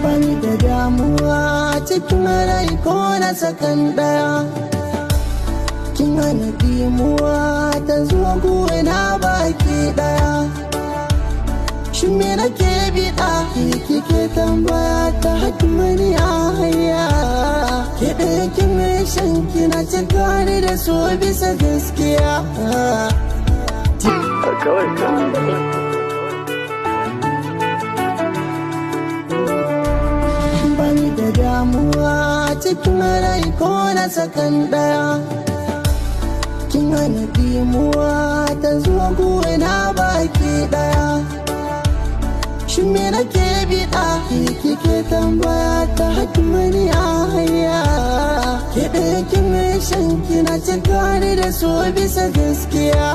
Bani da damuwa cikin rai ko na sakan daya, kin hana dimuwa ta zuwa gona baki daya. Shin me nake biɗa kike tambaya ta hakimani a hanya? Ke ɗaya kin mai shanki na cika ni da so bisa gaskiya. Bani da damuwa cikin rai ko na sakan daya, kin hana dimuwa ta zuwa gona baki daya. Shin me nake biɗa kike tambaya ta hakimani a hanya? Ke ɗaya kin mai shanki na cika ni da so bisa gaskiya.